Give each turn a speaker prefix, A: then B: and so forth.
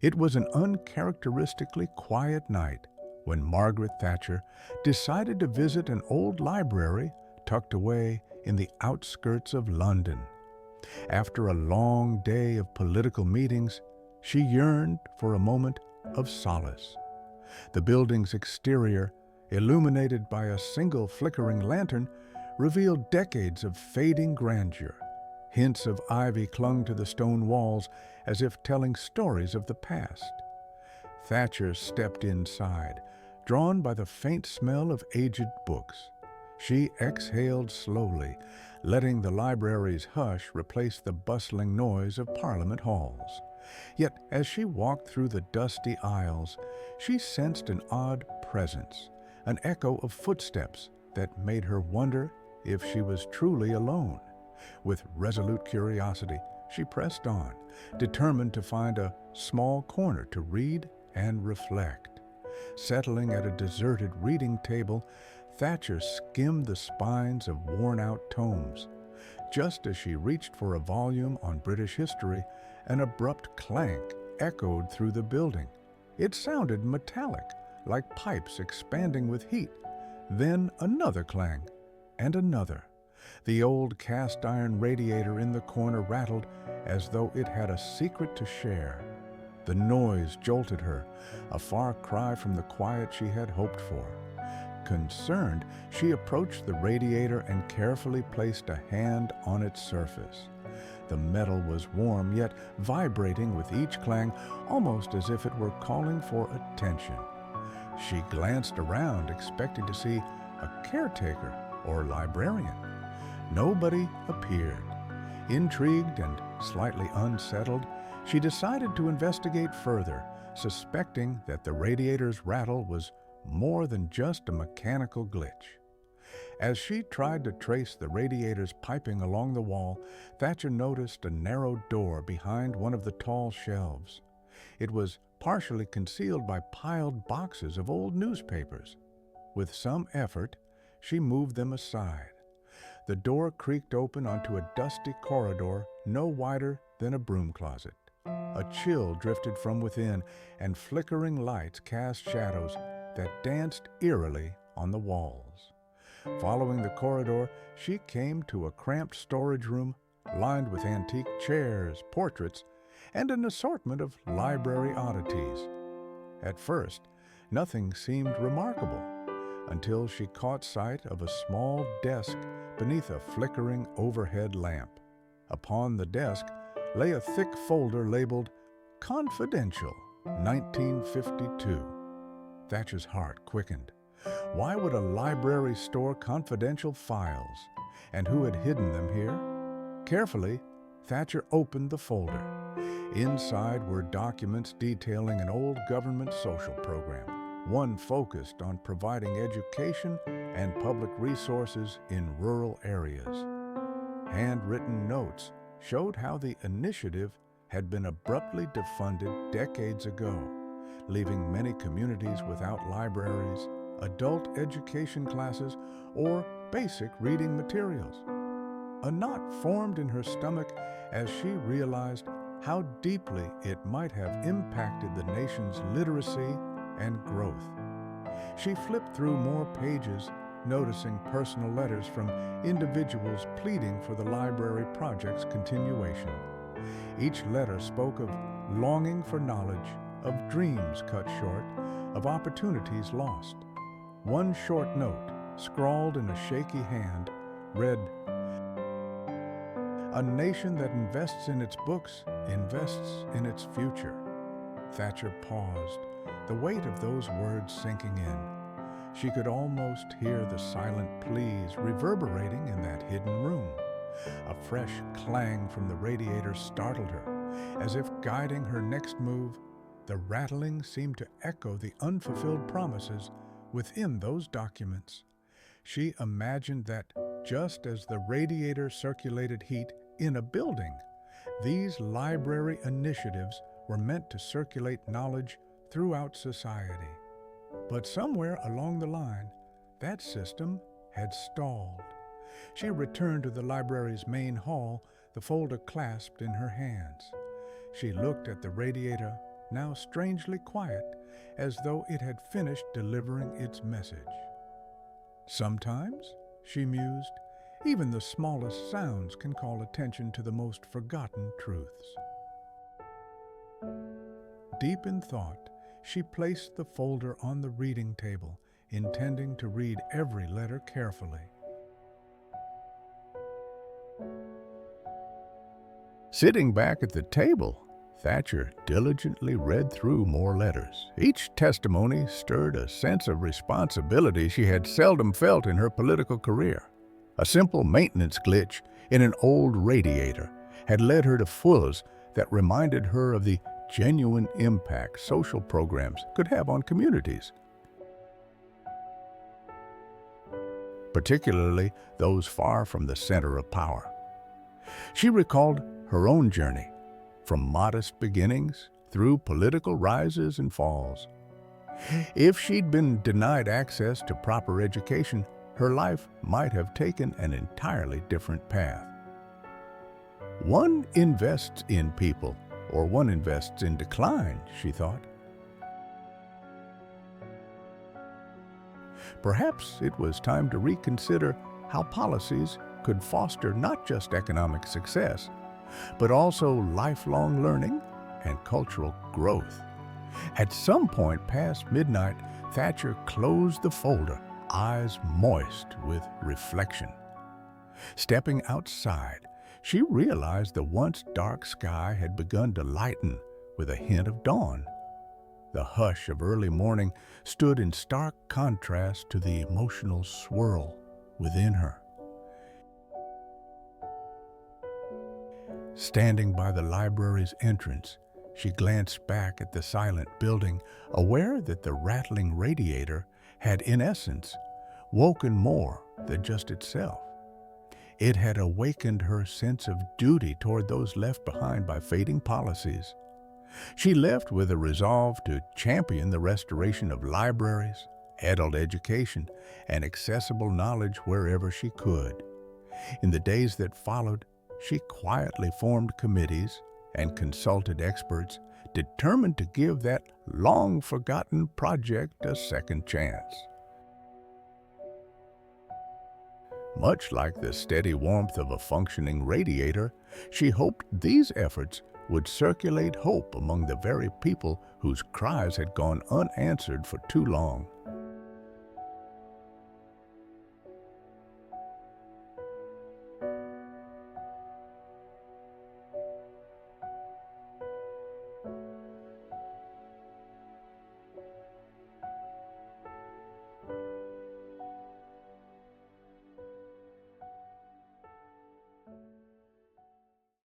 A: It was an uncharacteristically quiet night when Margaret Thatcher decided to visit an old library tucked away in the outskirts of London. After a long day of political meetings, she yearned for a moment of solace. The building's exterior, illuminated by a single flickering lantern, revealed decades of fading grandeur. Hints of ivy clung to the stone walls as if telling stories of the past. Thatcher stepped inside, drawn by the faint smell of aged books. She exhaled slowly, letting the library's hush replace the bustling noise of Parliament halls. Yet, as she walked through the dusty aisles, she sensed an odd presence, an echo of footsteps that made her wonder if she was truly alone. With resolute curiosity, she pressed on, determined to find a small corner to read and reflect. Settling at a deserted reading table, Thatcher skimmed the spines of worn-out tomes. Just as she reached for a volume on British history, an abrupt clank echoed through the building. It sounded metallic, like pipes expanding with heat. Then another clang, and another. The old cast-iron radiator in the corner rattled as though it had a secret to share. The noise jolted her, a far cry from the quiet she had hoped for. Concerned, she approached the radiator and carefully placed a hand on its surface. The metal was warm, yet vibrating with each clang, almost as if it were calling for attention. She glanced around, expecting to see a caretaker or librarian. Nobody appeared. Intrigued and slightly unsettled, she decided to investigate further, suspecting that the radiator's rattle was more than just a mechanical glitch. As she tried to trace the radiator's piping along the wall, Thatcher noticed a narrow door behind one of the tall shelves. It was partially concealed by piled boxes of old newspapers. With some effort, she moved them aside. The door creaked open onto a dusty corridor no wider than a broom closet. A chill drifted from within, and flickering lights cast shadows that danced eerily on the walls. Following the corridor, she came to a cramped storage room lined with antique chairs, portraits, and an assortment of library oddities. At first, nothing seemed remarkable, until she caught sight of a small desk beneath a flickering overhead lamp. Upon the desk lay a thick folder labeled Confidential, 1952. Thatcher's heart quickened. Why would a library store confidential files? And who had hidden them here? Carefully, Thatcher opened the folder. Inside were documents detailing an old government social program, one focused on providing education and public resources in rural areas. Handwritten notes showed how the initiative had been abruptly defunded decades ago, leaving many communities without libraries, adult education classes, or basic reading materials. A knot formed in her stomach as she realized how deeply it might have impacted the nation's literacy and growth. She flipped through more pages, noticing personal letters from individuals pleading for the library project's continuation. Each letter spoke of longing for knowledge, of dreams cut short, of opportunities lost. One short note, scrawled in a shaky hand, read, "A nation that invests in its books invests in its future." Thatcher paused, the weight of those words sinking in. She could almost hear the silent pleas reverberating in that hidden room. A fresh clang from the radiator startled her. As if guiding her next move, the rattling seemed to echo the unfulfilled promises within those documents. She imagined that just as the radiator circulated heat in a building, these library initiatives were meant to circulate knowledge throughout society. But somewhere along the line, that system had stalled. She returned to the library's main hall, the folder clasped in her hands. She looked at the radiator, now strangely quiet, as though it had finished delivering its message. Sometimes, she mused, even the smallest sounds can call attention to the most forgotten truths. Deep in thought, she placed the folder on the reading table, intending to read every letter carefully. Sitting back at the table, Thatcher diligently read through more letters. Each testimony stirred a sense of responsibility she had seldom felt in her political career. A simple maintenance glitch in an old radiator had led her to fulls that reminded her of the genuine impact social programs could have on communities, particularly those far from the center of power. She recalled her own journey, from modest beginnings through political rises and falls. If she'd been denied access to proper education, her life might have taken an entirely different path. One invests in people, or one invests in decline, she thought. Perhaps it was time to reconsider how policies could foster not just economic success, but also lifelong learning and cultural growth. At some point past midnight, Thatcher closed the folder, eyes moist with reflection. Stepping outside, she realized the once dark sky had begun to lighten with a hint of dawn. The hush of early morning stood in stark contrast to the emotional swirl within her. Standing by the library's entrance, she glanced back at the silent building, aware that the rattling radiator had, in essence, woken more than just itself. It had awakened her sense of duty toward those left behind by fading policies. She left with a resolve to champion the restoration of libraries, adult education, and accessible knowledge wherever she could. In the days that followed, she quietly formed committees and consulted experts, determined to give that long-forgotten project a second chance. Much like the steady warmth of a functioning radiator, she hoped these efforts would circulate hope among the very people whose cries had gone unanswered for too long.